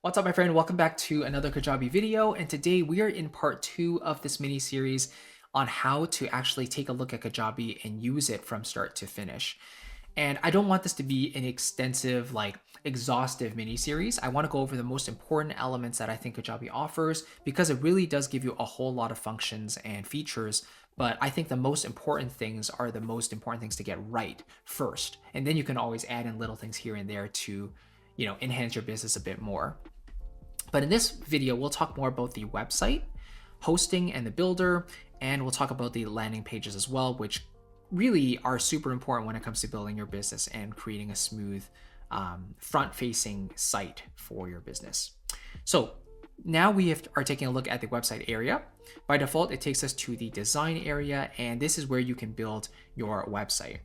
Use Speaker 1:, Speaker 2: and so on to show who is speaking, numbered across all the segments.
Speaker 1: What's up, my friend? Welcome back to another Kajabi video. And today we are in part 2 of this mini series on how to actually take a look at Kajabi and use it from start to finish. And I don't want this to be an extensive, exhaustive mini series. I want to go over the most important elements that I think Kajabi offers because it really does give you a whole lot of functions and features. But I think the most important things are the most important things to get right first. And then you can always add in little things here and there to, enhance your business a bit more. But in this video, we'll talk more about the website, hosting and the builder, and we'll talk about the landing pages as well, which really are super important when it comes to building your business and creating a smooth front-facing site for your business. So now we are taking a look at the website area. By default, it takes us to the design area, and this is where you can build your website.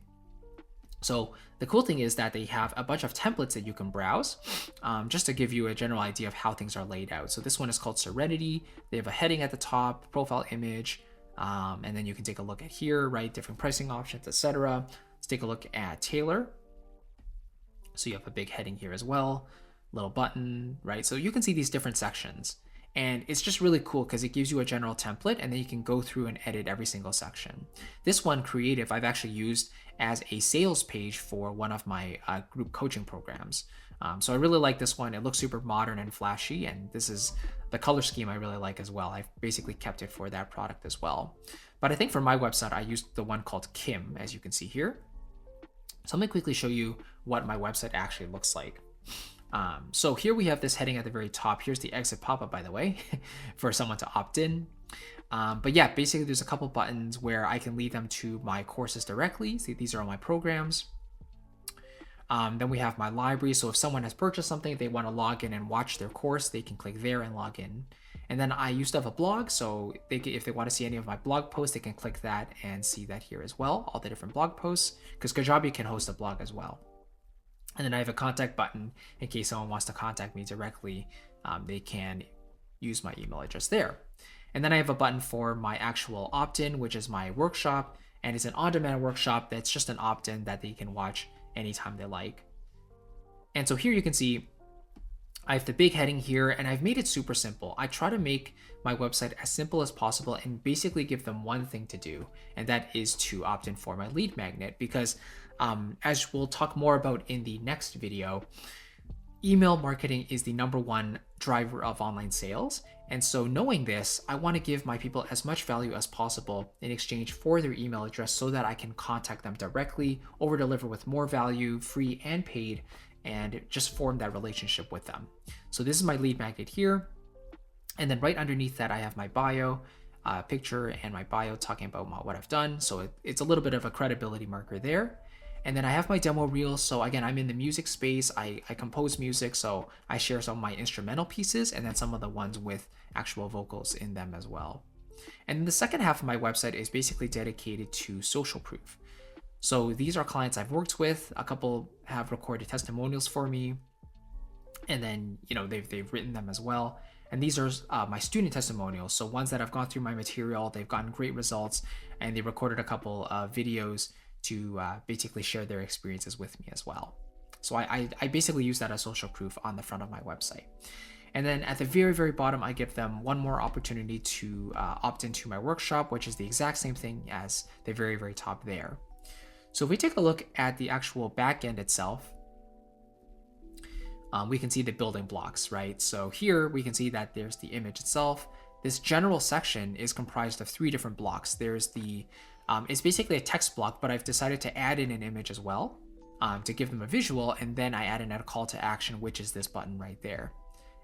Speaker 1: So the cool thing is that they have a bunch of templates that you can browse just to give you a general idea of how things are laid out. So this one is called Serenity. They have a heading at the top, profile image, and then you can take a look at here, right? Different pricing options, etc. Let's take a look at Tailor. So you have a big heading here as well, little button, right? So you can see these different sections. And it's just really cool because it gives you a general template and then you can go through and edit every single section. This one, Creative, I've actually used as a sales page for one of my group coaching programs. So I really like this one. It looks super modern and flashy, and this is the color scheme I really like as well. I've basically kept it for that product as well. But I think for my website, I used the one called Kim, as you can see here. So let me quickly show you what my website actually looks like. So here we have this heading at the very top. Here's the exit pop-up, by the way, for someone to opt in. But yeah, basically there's a couple buttons where I can lead them to my courses directly. See, these are all my programs. Then we have my library. So if someone has purchased something, they want to log in and watch their course, they can click there and log in. And then I used to have a blog. So if they want to see any of my blog posts, they can click that and see that here as well, all the different blog posts, because Kajabi can host a blog as well. And then I have a contact button in case someone wants to contact me directly. They can use my email address there. And then I have a button for my actual opt-in, which is my workshop. And it's an on-demand workshop that's just an opt-in that they can watch anytime they like. And so here you can see I have the big heading here, and I've made it super simple. I try to make my website as simple as possible and basically give them one thing to do, and that is to opt in for my lead magnet, because as we'll talk more about in the next video, email marketing is the #1 driver of online sales. And so knowing this, I want to give my people as much value as possible in exchange for their email address so that I can contact them directly, over deliver with more value, free and paid, and just form that relationship with them. So this is my lead magnet here. And then right underneath that, I have my bio picture and my bio talking about what I've done. So it's a little bit of a credibility marker there. And then I have my demo reel. So again, I'm in the music space. I compose music. So I share some of my instrumental pieces and then some of the ones with actual vocals in them as well. And the second half of my website is basically dedicated to social proof. So these are clients I've worked with. A couple have recorded testimonials for me. And then, they've written them as well. And these are my student testimonials. So ones that have gone through my material, they've gotten great results, and they recorded a couple of videos to basically share their experiences with me as well. So I basically use that as social proof on the front of my website. And then at the very, very bottom, I give them one more opportunity to opt into my workshop, which is the exact same thing as the very, very top there. So if we take a look at the actual backend itself, we can see the building blocks, right? So here we can see that there's the image itself. This general section is comprised of 3 different blocks. There's the it's basically a text block, but I've decided to add in an image as well to give them a visual, and then I add in a call to action, which is this button right there.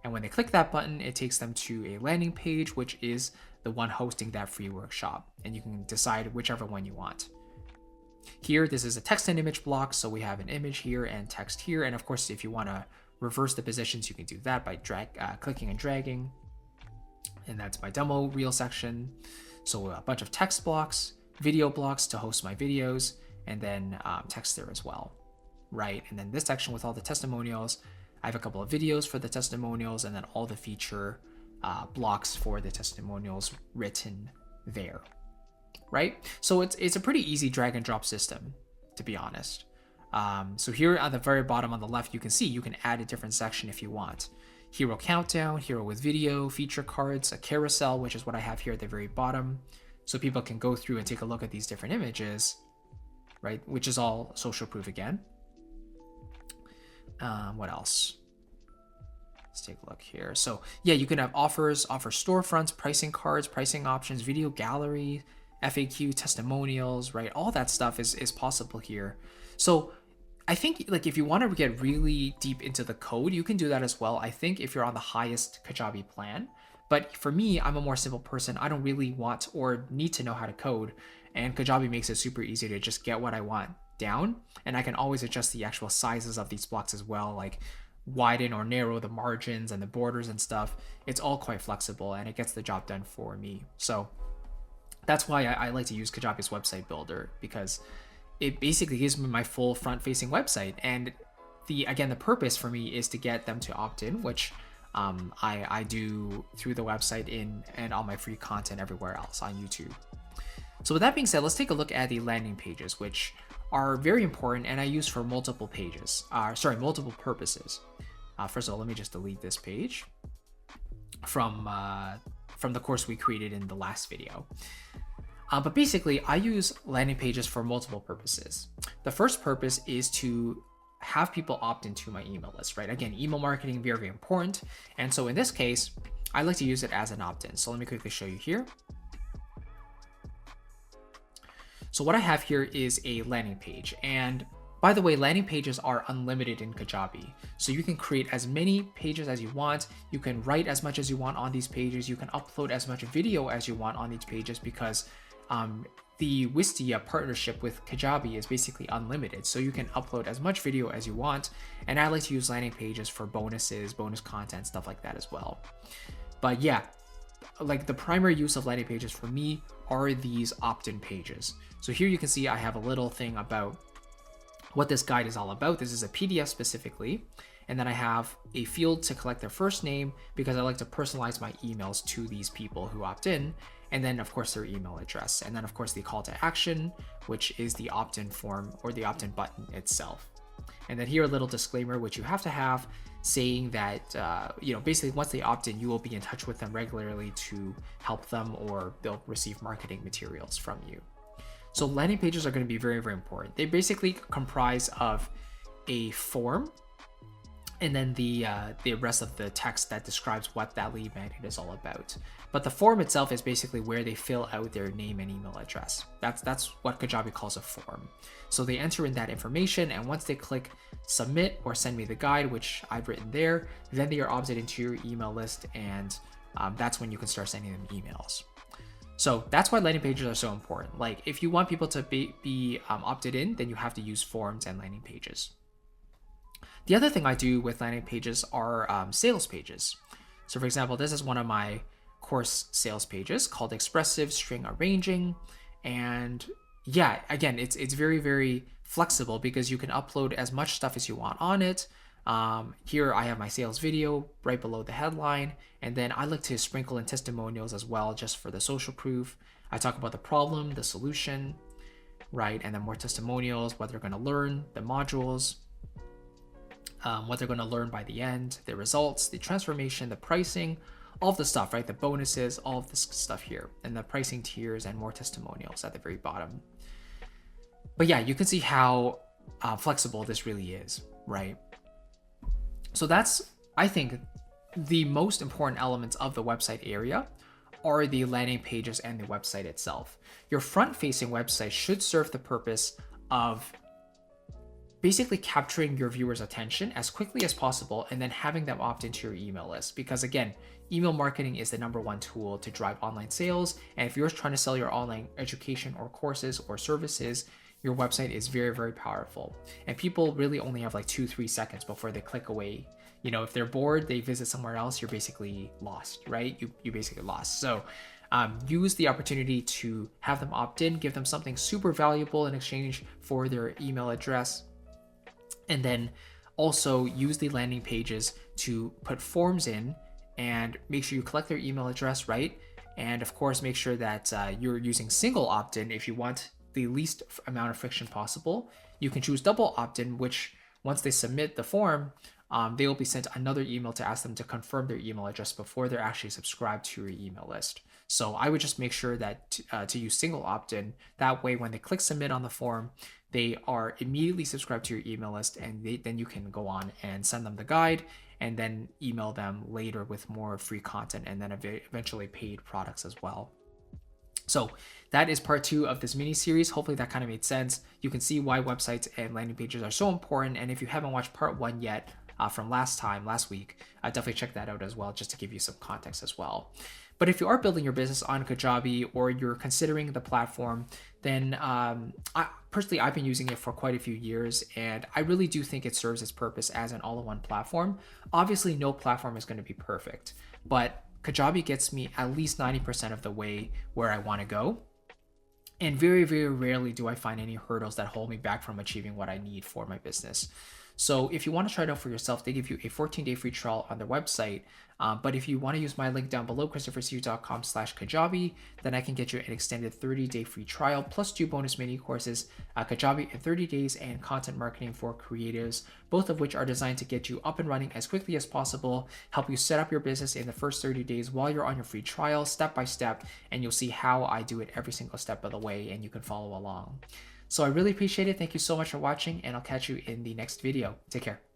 Speaker 1: And when they click that button, it takes them to a landing page, which is the one hosting that free workshop, and you can decide whichever one you want. Here, this is a text and image block, so we have an image here and text here, and of course, if you want to reverse the positions, you can do that by clicking and dragging. And that's my demo reel section. So a bunch of text blocks, video blocks to host my videos, and then text there as well, right? And then this section with all the testimonials, I have a couple of videos for the testimonials, and then all the feature blocks for the testimonials written there, right? So it's a pretty easy drag and drop system, to be honest. So here at the very bottom on the left, you can see you can add a different section if you want. hero countdown, hero with video, feature cards, a carousel, which is what I have here at the very bottom. So people can go through and take a look at these different images, right? Which is all social proof again. What else? Let's take a look here. So yeah, you can have offers, offer storefronts, pricing cards, pricing options, video gallery, FAQ, testimonials, right? All that stuff is possible here. So I think like if you want to get really deep into the code, you can do that as well. I think if you're on the highest Kajabi plan, but for me, I'm a more simple person. I don't really want or need to know how to code, and Kajabi makes it super easy to just get what I want down, and I can always adjust the actual sizes of these blocks as well, like widen or narrow the margins and the borders and stuff. It's all quite flexible and it gets the job done for me. So that's why I like to use Kajabi's website builder, because it basically gives me my full front-facing website. And the purpose for me is to get them to opt in, which I do through the website and all my free content everywhere else on YouTube. So with that being said, let's take a look at the landing pages, which are very important and I use for multiple purposes. First of all, let me just delete this page from the course we created in the last video. But basically, I use landing pages for multiple purposes. The first purpose is to have people opt into my email list, right? Again, email marketing, very, very important. And so in this case, I like to use it as an opt-in. So let me quickly show you here. So what I have here is a landing page. And by the way, landing pages are unlimited in Kajabi. So you can create as many pages as you want. You can write as much as you want on these pages. You can upload as much video as you want on these pages, because the Wistia partnership with Kajabi is basically unlimited. So you can upload as much video as you want. And I like to use landing pages for bonuses, bonus content, stuff like that as well. But yeah, like the primary use of landing pages for me are these opt-in pages. So here you can see I have a little thing about what this guide is all about. This is a PDF specifically. And then I have a field to collect their first name, because I like to personalize my emails to these people who opt in. And then of course their email address. And then of course the call to action, which is the opt-in form or the opt-in button itself. And then here a little disclaimer, which you have to have, saying that, basically once they opt in, you will be in touch with them regularly to help them, or they'll receive marketing materials from you. So landing pages are going to be very, very important. They basically comprise of a form and then the rest of the text that describes what that lead magnet is all about. But the form itself is basically where they fill out their name and email address. That's what Kajabi calls a form. So they enter in that information, and once they click submit or send me the guide, which I've written there, then they are opted into your email list, and that's when you can start sending them emails. So that's why landing pages are so important. Like if you want people to be opted in, then you have to use forms and landing pages. The other thing I do with landing pages are sales pages. So for example, this is one of my course sales pages called Expressive String Arranging. And yeah, again, it's very, very flexible, because you can upload as much stuff as you want on it. Here I have my sales video right below the headline. And then I like to sprinkle in testimonials as well, just for the social proof. I talk about the problem, the solution, right? And then more testimonials, what they're going to learn, the modules, what they're going to learn by the end, the results, the transformation, the pricing, all of the stuff, right? The bonuses, all of this stuff here, and the pricing tiers and more testimonials at the very bottom. But yeah, you can see how flexible this really is, right? So that's, I think, the most important elements of the website area are the landing pages and the website itself. Your front-facing website should serve the purpose of basically capturing your viewers' attention as quickly as possible, and then having them opt into your email list. Because again, email marketing is the #1 tool to drive online sales. And if you're trying to sell your online education or courses or services, your website is very, very powerful. And people really only have like 2-3 seconds before they click away. If they're bored, they visit somewhere else, you're basically lost, right? You basically lost. So use the opportunity to have them opt in, give them something super valuable in exchange for their email address. And then also use the landing pages to put forms in, and make sure you collect their email address, right? And of course, make sure that you're using single opt-in if you want the least amount of friction possible. You can choose double opt-in, which Once they submit the form, they will be sent another email to ask them to confirm their email address before they're actually subscribed to your email list. So I would just make sure that to use single opt-in. That way, when they click submit on the form, they are immediately subscribed to your email list, and then you can go on and send them the guide and then email them later with more free content and then eventually paid products as well. So that is part 2 of this mini series. Hopefully that kind of made sense. You can see why websites and landing pages are so important. And if you haven't watched part 1 yet from last week, definitely check that out as well, just to give you some context as well. But if you are building your business on Kajabi or you're considering the platform, then personally, I've been using it for quite a few years, and I really do think it serves its purpose as an all-in-one platform. Obviously, no platform is going to be perfect, but Kajabi gets me at least 90% of the way where I want to go. And very, very rarely do I find any hurdles that hold me back from achieving what I need for my business. So if you want to try it out for yourself, they give you a 14-day free trial on their website. But if you want to use my link down below, christophersiu.com/Kajabi, then I can get you an extended 30-day free trial plus 2 bonus mini courses, Kajabi in 30 days and content marketing for creatives, both of which are designed to get you up and running as quickly as possible, help you set up your business in the first 30 days while you're on your free trial, step by step, and you'll see how I do it every single step of the way, and you can follow along. So I really appreciate it. Thank you so much for watching, and I'll catch you in the next video. Take care.